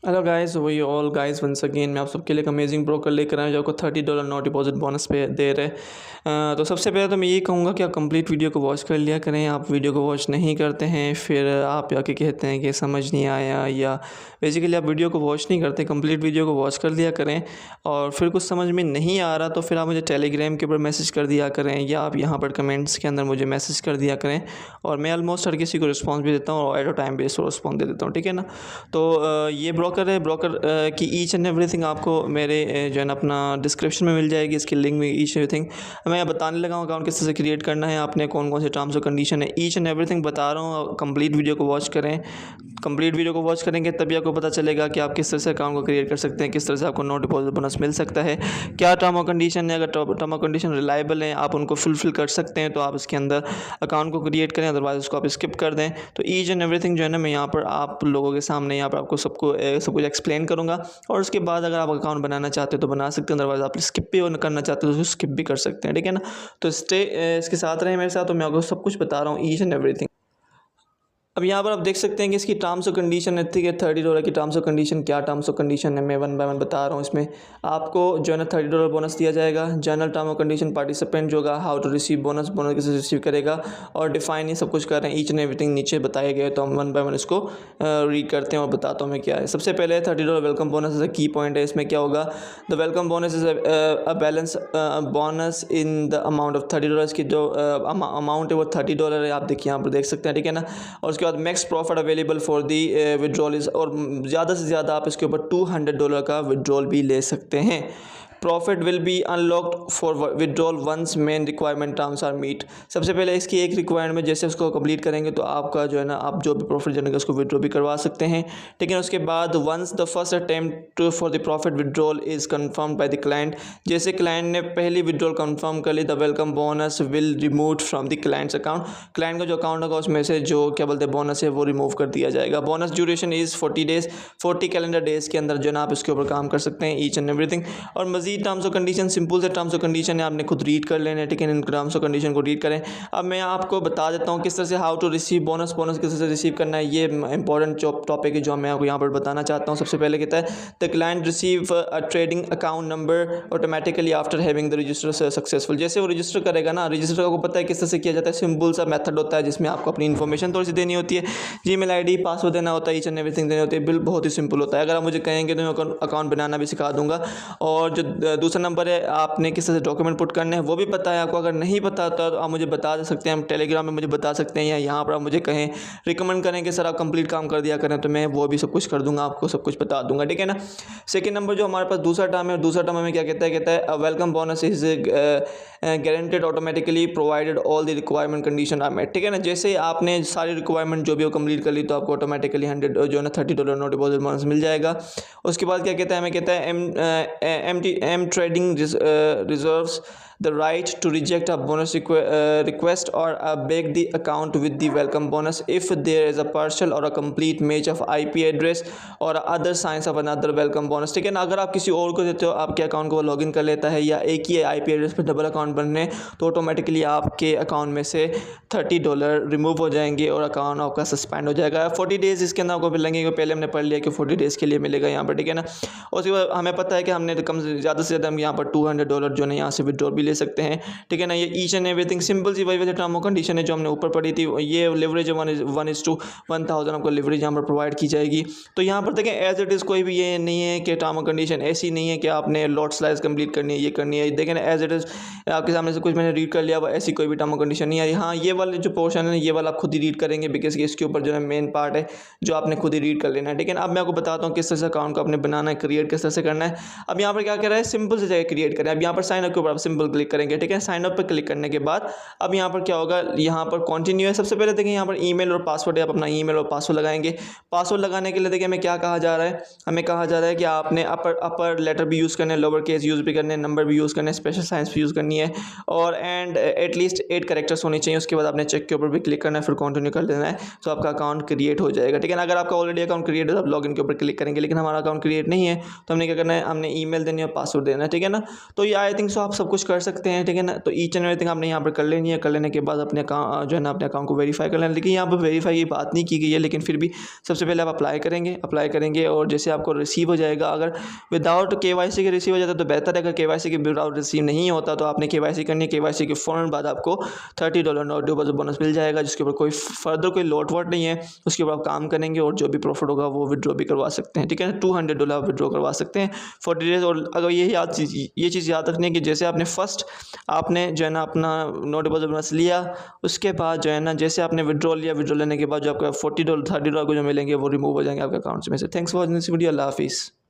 Hello guys, वही all guys once again मैं आप सबके लिए एक अमेजिंग ब्रोकर लेकर आया हूं जो आपको $30 नो डिपॉजिट बोनस पे दे रहे हैं। तो सबसे पहले तो मैं यही कहूँगा कि आप कंप्लीट वीडियो को वॉच कर लिया करें। आप वीडियो को वॉच नहीं करते हैं फिर आप आके कहते हैं कि समझ नहीं आया, या बेसिकली आप वीडियो को वॉच नहीं करते, कंप्लीट वीडियो को वॉच कर लिया करें। और फिर कुछ समझ में नहीं आ रहा तो फिर आप मुझे टेलीग्राम के ऊपर मैसेज कर दिया करें, या आप यहाँ पर कमेंट्स के अंदर मुझे मैसेज कर दिया करें। और मैं ऑलमोस्ट हर किसी को रिस्पॉन्स भी देता हूँ और at a time base response दे देता हूँ, ठीक है ना। तो ये ब्रोकर है, ब्रोकर की ईच एंड एवरीथिंग आपको मेरे जो है ना अपना डिस्क्रिप्शन में मिल जाएगी, इसकी लिंक में ईच एवरीथिंग मैं यहाँ बताने लगा हूँ अकाउंट किस तरह से क्रिएट करना है, आपने कौन कौन से टर्म्स और कंडीशन है, ईच एंड एवरीथिंग बता रहा हूँ। कंप्लीट वीडियो को वॉच करें, कंप्लीट वीडियो को वॉच करेंगे तभी आपको पता चलेगा कि आप किस तरह से अकाउंट को क्रिएट कर सकते हैं, किस तरह से आपको नो डिपॉजिट बोनस मिल सकता है, क्या टर्म और कंडीशन है। अगर टर्म और कंडीशन रिलायबल हैं, आप उनको फुलफिल कर सकते हैं तो आप इसके अंदर अकाउंट को क्रिएट करें, अदरवाइज उसको आप स्किप कर दें। तो ईच एंड एवरीथिंग जो है ना मैं यहाँ पर आप लोगों के सामने यहाँ पर आपको सब कुछ एक्सप्लेन करूँगा। और उसके बाद अगर आप अकाउंट बनाना चाहते हो तो बना सकते हैं, अदरवाइज आप स्किप भी करना चाहते हो तो स्किप भी कर सकते हैं, ठीक है ना। तो स्टे इसके साथ रहें मेरे साथ, तो मैं आपको सब कुछ बता रहा हूँ, ईच एंड एवरीथिंग। अब यहाँ पर आप देख सकते हैं कि इसकी टर्म्स और कंडीशन है, ठीक है। $30 की टर्म्स और कंडीशन, क्या टर्म्स और कंडीशन है मैं वन बाय वन बता रहा हूँ। इसमें आपको जो है ना $30 बोनस दिया जाएगा। जनरल टर्म और कंडीशन, पार्टिसिपेंट जो होगा, how to receive bonus, bonus कैसे रिसीव करेगा, और डिफाइन ये सब कुछ कर रहे हैं, ईच एंड एवरीथिंग नीचे बताए गए। तो हम वन बाय वन इसको रीड करते हैं और बताता हूँ मैं क्या है। सबसे पहले $30 वेलकम बोनस इज अ की पॉइंट है। इसमें क्या होगा, the welcome bonus is a balance bonus in the amount of $30। इसकी जो अमाउंट है वो $30 है, आप देखिए यहाँ पर देख सकते हैं, ठीक है ना। और उसके बाद max profit available for the withdrawal is, और ज़्यादा से ज़्यादा आप इसके ऊपर $200 का विड्रॉल भी ले सकते हैं। Profit will be unlocked for withdrawal once main requirement terms are meet. सबसे पहले इसकी एक रिक्वायरमेंट, जैसे उसको कंप्लीट करेंगे तो आपका जो है ना, आप जो भी प्रॉफिट जनरेट उसको विड्रॉ भी करवा सकते हैं, ठीक है। उसके बाद once the first attempt for the profit withdrawal is confirmed by the client, जैसे क्लाइंट ने पहली विड्रॉल कन्फर्म कर ली, the welcome bonus will remove from the client's account. Client का जो अकाउंट होगा उसमें से जो क्या बोलते हैं बोनस है वो रिमूव कर दिया जाएगा। Bonus duration is 40 days, 40 calendar days के अंदर जो है ना आप इसके ऊपर काम कर सकते हैं, ईच एंड एवरीथिंग। और मजीद टर्म्स और कंडीशन, सिंपल से टर्म्स और कंडीशन है, आपने खुद रीड कर लेना है, ठीक है। इन टर्म्स और कंडीशन को रीड करें। अब मैं आपको बता देता हूँ किस तरह से how to receive bonus, bonus किस तरह से रिसीव करना है। ये इंपॉर्टेंट टॉपिक है जो मैं आपको यहाँ पर बताना चाहता हूँ। सबसे पहले कहता है the client receive a trading account number automatically after having the register successful. जैसे वो रजिस्टर करेगा ना, रजिस्टर को पता है किस तरह से किया जाता है, सिंपल सा मेथड होता है जिसमें आपको अपनी इन्फॉर्मेशन थोड़ी सी देनी होती है, जीमेल आईडी, पासवर्ड देना होता है, ईच एंड एवरीथिंग देनी होती है। बिल बहुत ही सिंपल होता है। अगर आप मुझे कहेंगे तो मैं अकाउंट बनाना भी सिखा दूंगा। और जो दूसरा नंबर है, आपने किस तरह से डॉक्यूमेंट पुट करने हैं वो भी पता है आपको। अगर नहीं पता तो आप मुझे बता सकते हैं, हम टेलीग्राम में मुझे बता सकते हैं, या यहाँ पर आप मुझे कहें, रिकमेंड करें कि सर आप कंप्लीट काम कर दिया करें, तो मैं वो भी सब कुछ कर दूंगा, आपको सब कुछ बता दूंगा, ठीक है ना। सेकंड नंबर जो हमारे पास दूसरा टर्म है, दूसरा टर्म हमें क्या कहता है welcome bonus is guaranteed automatically provided all the requirement condition are met, ठीक है ना। जैसे आपने सारी रिक्वायरमेंट जो भी वो कंप्लीट कर ली तो आपको ऑटोमेटिकली 100 जो है ना $30 नो डिपॉजिट बोनस मिल जाएगा। उसके बाद क्या कहता है, हमें कहता है M trading reserves the right to reject a bonus request or break the account with the welcome bonus if there is a partial or a complete match of IP address or other signs of another welcome bonus, ठीक है ना। अगर आप किसी और को देते हो, आपके अकाउंट को वो लॉगिन कर लेता है, या एक ही IP एड्रेस पर डबल अकाउंट बनने, तो ऑटोमेटिकली आपके अकाउंट में से $30 रिमूव हो जाएंगे और अकाउंट आपका सस्पेंड हो जाएगा। 40 डेज़ इसके अंदर आपको मिलेंगे, पहले हमने पढ़ लिया कि 40 डेज़ के लिए मिलेगा यहाँ पर, ठीक है ना। और उसके बाद हमें पता है कि हमने कम से ज़्यादा हम यहाँ पर $200 जो है यहाँ से विड्रॉ भी ले सकते हैं, ठीक है ना। ये ईच एंड एवरीथिंग सिंपल सी वही वाली टर्म और कंडीशन है जो हमने ऊपर पढ़ी थी। ये लिवरेज 1:1000 आपको लिवरेज यहाँ पर प्रोवाइड की जाएगी। तो यहाँ पर देखें एज इट इज़, कोई भी ये नहीं है कि टर्म और कंडीशन ऐसी नहीं है कि आपने लॉट स्लाइस कंप्लीट करनी है, ये करनी है। देखें एज इट इज़ आपके सामने से कुछ मैंने रीड कर लिया, वो ऐसी कोई भी टर्म और कंडीशन नहीं है। हाँ, ये वाले जो पोर्शन है ये वाला आप खुद ही रीड करेंगे, बिकॉज इसके ऊपर जो है मेन पार्ट है जो आपने खुद ही रीड कर लेना है, ठीक है। अब मैं आपको बताता हूँ किस तरह से अकाउंट को आपने बनाना है, क्रिएट किस तरह से करना है। अब यहाँ पर क्या कर रहा है, सिंपल से जगह क्रिएट करें। अब यहाँ पर साइन अप के ऊपर आप सिंपल क्लिक करेंगे, ठीक है। साइन अप पर क्लिक करने के बाद अब यहाँ पर क्या होगा, यहाँ पर कंटिन्यू है। सबसे पहले देखिए यहाँ पर ईमेल और पासवर्ड है, आप अपना ईमेल और पासवर्ड लगाएंगे। पासवर्ड लगाने के लिए देखिए हमें क्या कहा जा रहा है, हमें कहा जा रहा है कि आपने अपर लेटर भी यूज़ करने, लोअर केस यूज़ भी करने, नंबर भी यूज़ करने, स्पेशल साइंस भी यूज़ करनी है, और एंड एटलीस्ट 8 कैरेक्टर्स होने चाहिए। उसके बाद आपने चेक के ऊपर भी क्लिक करना है, फिर कंटिन्यू कर देना है, तो आपका अकाउंट क्रिएट हो जाएगा, ठीक है ना। अगर आपका ऑलरेडी अकाउंट क्रिएट है तो आप लॉगिन के ऊपर क्लिक करेंगे, लेकिन हमारा अकाउंट क्रिएट नहीं है तो हमने क्या करना है, हमने ईमेल देनी है और पासवर्ड देना है, ठीक है ना। तो ये आई थिंक सो आप सब कुछ कर सकते हैं, ठीक है ना। तो ईच एंड एवरीथिंग आपने यहाँ पर कर लेनी है। कर लेने के बाद अपने अकाउंट जो है ना अपने अकाउंट को वेरीफाई कर लेना। लेकिन यहाँ पर वेरीफाई की बात नहीं की गई है, लेकिन फिर भी सबसे पहले आप अप्लाई करेंगे और जैसे आपको रिसीव हो जाएगा, अगर विदाउट KYC के रिसीव हो जाता है तो बेहतर है। अगर KYC के विदाउट रिसीव नहीं होता तो आपने KYC करनी है। KYC के फ़ौरन बाद आपको $30 नॉट डिपॉजिट बोनस मिल जाएगा, जिसके ऊपर कोई फर्दर कोई लोट वोट नहीं है। उसके ऊपर आप काम करेंगे और जो भी प्रॉफिट होगा वो विड्रॉ भी करवा सकते हैं, ठीक है ना। $200 आप विड्रॉ करवा सकते हैं 40 डेज। और अगर ये चीज़ याद रखनी है कि जैसे आपने जो है ना अपना नॉट डिपॉजिट बोनस लिया, उसके बाद जो है ना जैसे आपने विड्रॉ लेने के बाद जो आपका $40 $30 को जो मिलेंगे वो रिमूव हो जाएंगे आपके अकाउंट में से। Thanks for watching this video. अल्लाह हाफिज़।